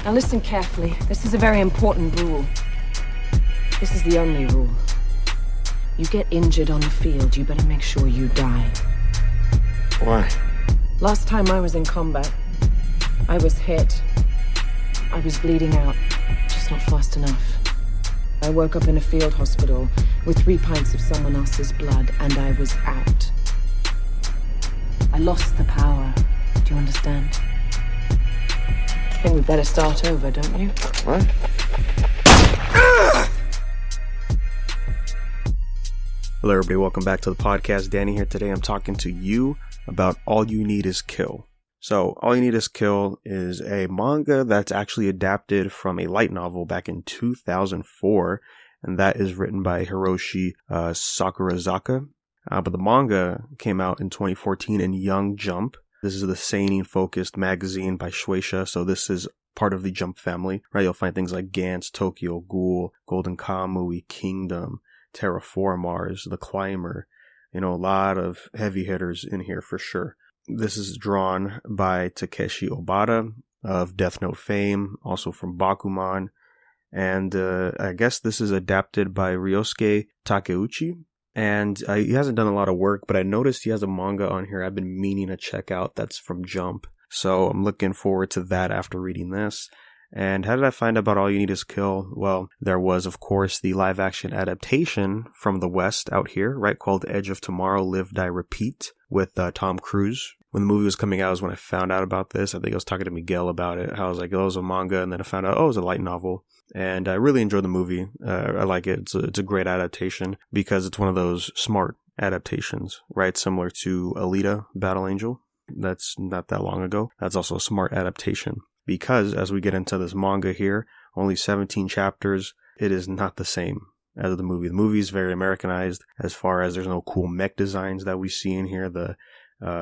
Now listen carefully. This is a very important rule. This is the only rule. You get injured on the field, you better make sure you die. Why? Last time I was in combat, I was hit. I was bleeding out, just not fast enough. I woke up in a field hospital with 3 pints of someone else's blood, and I was out. I lost the power. Do you understand? I think we better start over, don't you? What? Hello everybody, welcome back to the podcast. Danny here. Today I'm talking to you about All You Need Is Kill. So, All You Need Is Kill is a manga that's actually adapted from a light novel back in 2004, and that is written by Hiroshi Sakurazaka. But the manga came out in 2014 in Young Jump. This is the seinen-focused magazine by Shueisha, so this is part of the Jump family, right? You'll find things like Gantz, Tokyo Ghoul, Golden Kamuy, Kingdom, Terraformars, The Climber, a lot of heavy hitters in here for sure. This is drawn by Takeshi Obata of Death Note fame, also from Bakuman, and I guess this is adapted by Ryosuke Takeuchi, and he hasn't done a lot of work, but I noticed he has a manga on here I've been meaning to check out that's from Jump, so I'm looking forward to that after reading this. And how did I find out about All You Need Is Kill? Well, there was, of course, the live-action adaptation from the West out here, right, called Edge of Tomorrow, Live, Die, Repeat, with Tom Cruise. When the movie was coming out was when I found out about this. I think I was talking to Miguel about it. I was like, oh, it was a manga, and then I found out, oh, it was a light novel. And I really enjoyed the movie. I like it. It's a great adaptation because it's one of those smart adaptations, right, similar to Alita, Battle Angel. That's not that long ago. That's also a smart adaptation. Because as we get into this manga here, only 17 chapters, it is not the same as the movie. The movie is very Americanized as far as there's no cool mech designs that we see in here. The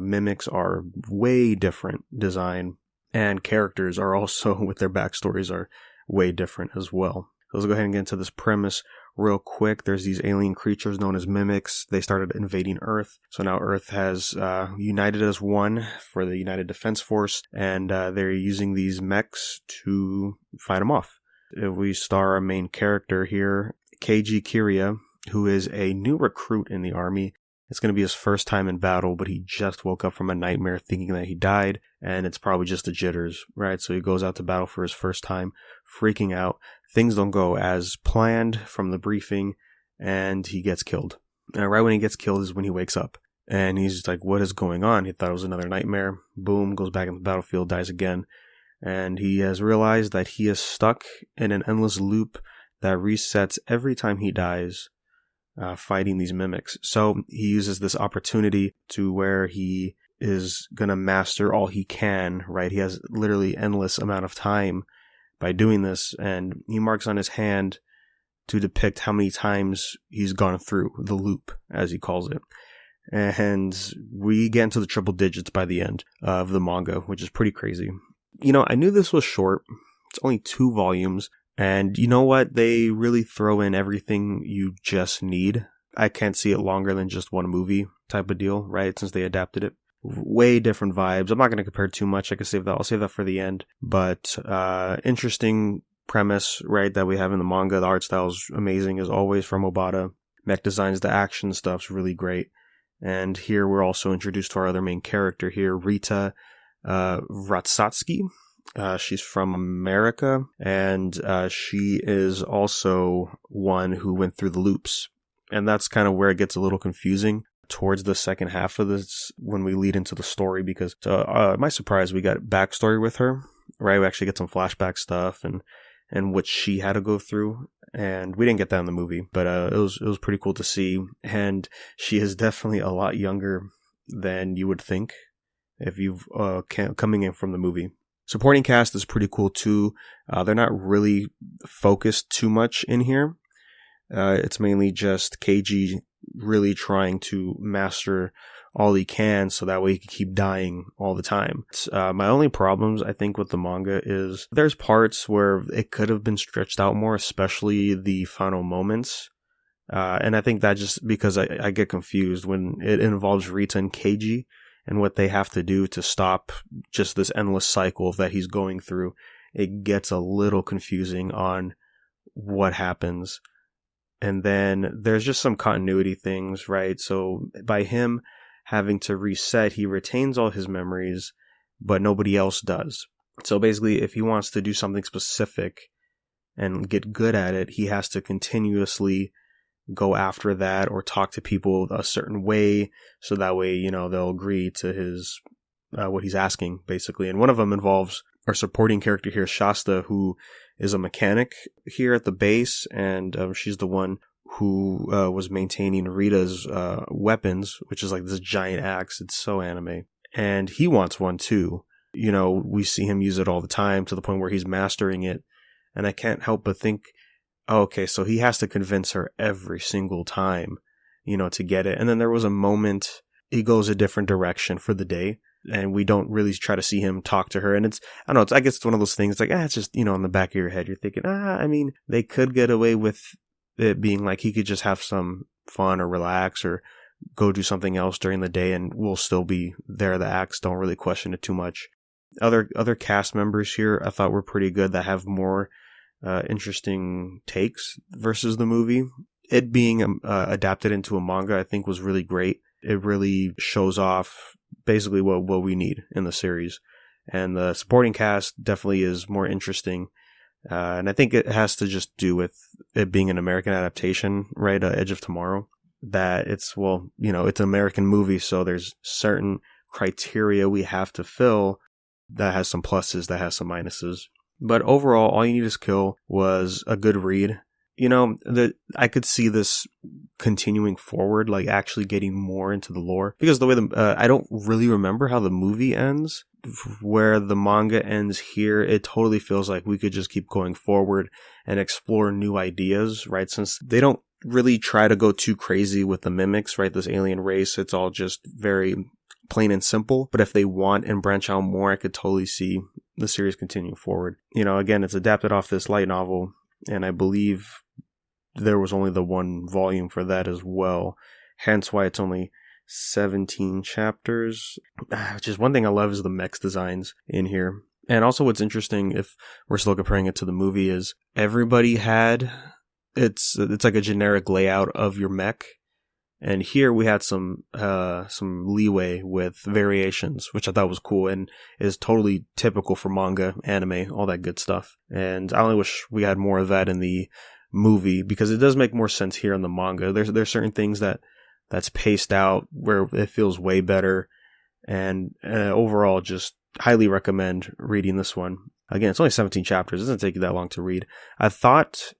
mimics are way different design, and characters are also, with their backstories, are way different as well. So let's go ahead and get into this premise real quick. There's these alien creatures known as mimics. They started invading Earth. So now Earth has united as one for the United Defense Force, and they're using these mechs to fight them off. If we star our main character here, Keiji Kiriya, who is a new recruit in the army. It's going to be his first time in battle, but he just woke up from a nightmare thinking that he died, and it's probably just the jitters, right? So he goes out to battle for his first time, freaking out. Things don't go as planned from the briefing, and he gets killed. And right when he gets killed is when he wakes up. And he's like, what is going on? He thought it was another nightmare. Boom, goes back in the battlefield, dies again. And he has realized that he is stuck in an endless loop that resets every time he dies, fighting these mimics. So he uses this opportunity to where he is going to master all he can, right? He has literally endless amount of time by doing this, and he marks on his hand to depict how many times he's gone through the loop, as he calls it. And we get into the triple digits by the end of the manga, which is pretty crazy. I knew this was short. It's only 2 volumes. And you know what? They really throw in everything you just need. I can't see it longer than just one movie type of deal, right? Since they adapted it. Way different vibes. I'm not going to compare too much. I'll save that for the end. But interesting premise, right, that we have in the manga. The art style is amazing as always from Obata. Mech designs, the action stuff's really great. And here we're also introduced to our other main character here, Rita Ratsatsuki. She's from America, and she is also one who went through the loops. And that's kind of where it gets a little confusing towards the second half of this when we lead into the story, because to my surprise, we got backstory with her, right? We actually get some flashback stuff and what she had to go through. And we didn't get that in the movie, but it was pretty cool to see. And she is definitely a lot younger than you would think if you've coming in from the movie. Supporting cast is pretty cool too. They're not really focused too much in here. It's mainly just Keiji really trying to master all he can so that way he can keep dying all the time. My only problems, I think, with the manga is there's parts where it could have been stretched out more, especially the final moments. And I think that just because I get confused when it involves Rita and Keiji and what they have to do to stop just this endless cycle that he's going through. it gets a little confusing on what happens. And then there's just some continuity things, right? So by him having to reset, he retains all his memories, but nobody else does. So basically, if he wants to do something specific and get good at it, he has to continuously go after that or talk to people a certain way. So that way, you know, they'll agree to his, what he's asking, basically. And one of them involves our supporting character here, Shasta, who is a mechanic here at the base. And she's the one who was maintaining Rita's weapons, which is like this giant axe. It's so anime. And he wants one too. You know, we see him use it all the time to the point where he's mastering it. And I can't help but think, oh, okay, so he has to convince her every single time, you know, to get it. And then there was a moment he goes a different direction for the day, and we don't really try to see him talk to her. And it's, I don't know, I guess it's one of those things like, it's just, you know, in the back of your head, you're thinking, I mean, they could get away with it being like he could just have some fun or relax or go do something else during the day and we'll still be there. The acts don't really question it too much. Other cast members here I thought were pretty good that have more interesting takes versus the movie. It being adapted into a manga, I think, was really great. It really shows off basically what we need in the series. And the supporting cast definitely is more interesting. And I think it has to just do with it being an American adaptation, right? Edge of Tomorrow. That it's, well, you know, it's an American movie, so there's certain criteria we have to fill that has some pluses, that has some minuses. But overall, All You Need Is Kill was a good read. You know, I could see this continuing forward, like actually getting more into the lore. Because the way I don't really remember how the movie ends. Where the manga ends here, it totally feels like we could just keep going forward and explore new ideas, right? Since they don't really try to go too crazy with the mimics, right? This alien race, it's all just very plain and simple. But if they want and branch out more, I could totally see the series continuing forward. You know, again, it's adapted off this light novel, and I believe there was only the one volume for that as well. Hence why it's only 17 chapters. Which is one thing I love is the mechs designs in here. And also what's interesting, if we're still comparing it to the movie, is everybody had, it's like a generic layout of your mech. And here we had some leeway with variations, which I thought was cool and is totally typical for manga, anime, all that good stuff. And I only wish we had more of that in the movie, because it does make more sense here in the manga. There's certain things that's paced out where it feels way better. And overall, just highly recommend reading this one. Again, it's only 17 chapters. It doesn't take you that long to read. I thought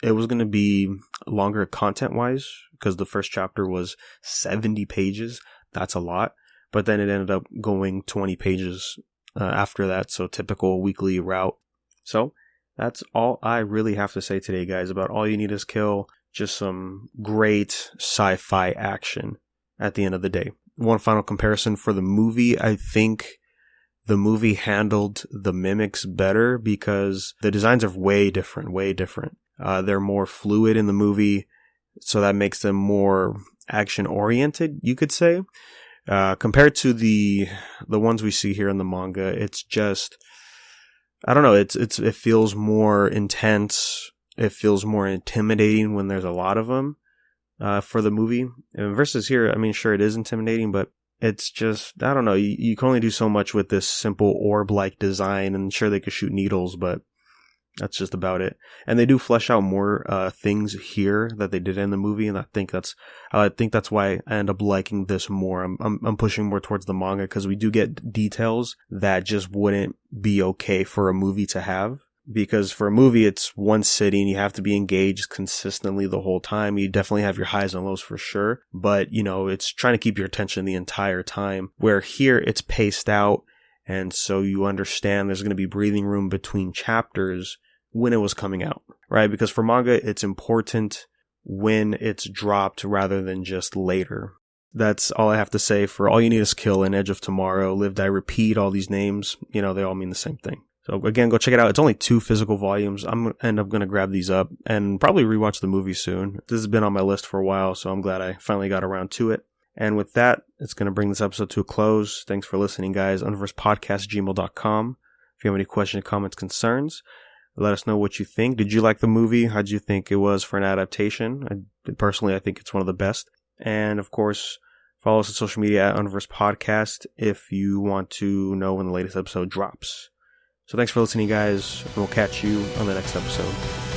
it was going to be longer content-wise, because the first chapter was 70 pages. That's a lot. But then it ended up going 20 pages after that. So typical weekly route. So that's all I really have to say today, guys, about All You Need Is Kill. Just some great sci-fi action at the end of the day. One final comparison for the movie. I think the movie handled the mimics better because the designs are way different. They're more fluid in the movie, so that makes them more action-oriented, you could say. Compared to the ones we see here in the manga, it's just, I don't know, it feels more intense. It feels more intimidating when there's a lot of them for the movie. And versus here, I mean, sure, it is intimidating, but it's just, I don't know, you can only do so much with this simple orb-like design, and sure, they could shoot needles, but that's just about it. And they do flesh out more things here that they did in the movie, and I think that's why I end up liking this more. I'm pushing more towards the manga because we do get details that just wouldn't be okay for a movie to have. Because for a movie, it's one sitting, you have to be engaged consistently the whole time. You definitely have your highs and lows for sure, but you know, it's trying to keep your attention the entire time. Where here, it's paced out, and so you understand there's going to be breathing room between chapters when it was coming out, right? Because for manga, it's important when it's dropped rather than just later. That's all I have to say for All You Need Is Kill and Edge of Tomorrow. Live, Die, Repeat, all these names, you know, they all mean the same thing. So again, go check it out. It's only 2 physical volumes. I'm going to grab these up and probably rewatch the movie soon. This has been on my list for a while, so I'm glad I finally got around to it. And with that, it's going to bring this episode to a close. Thanks for listening, guys. Universepodcast@gmail.com. If you have any questions, comments, concerns, let us know what you think. Did you like the movie? How did you think it was for an adaptation? Personally, I think it's one of the best. And of course, follow us on social media at Universe Podcast if you want to know when the latest episode drops. So thanks for listening, guys, and we'll catch you on the next episode.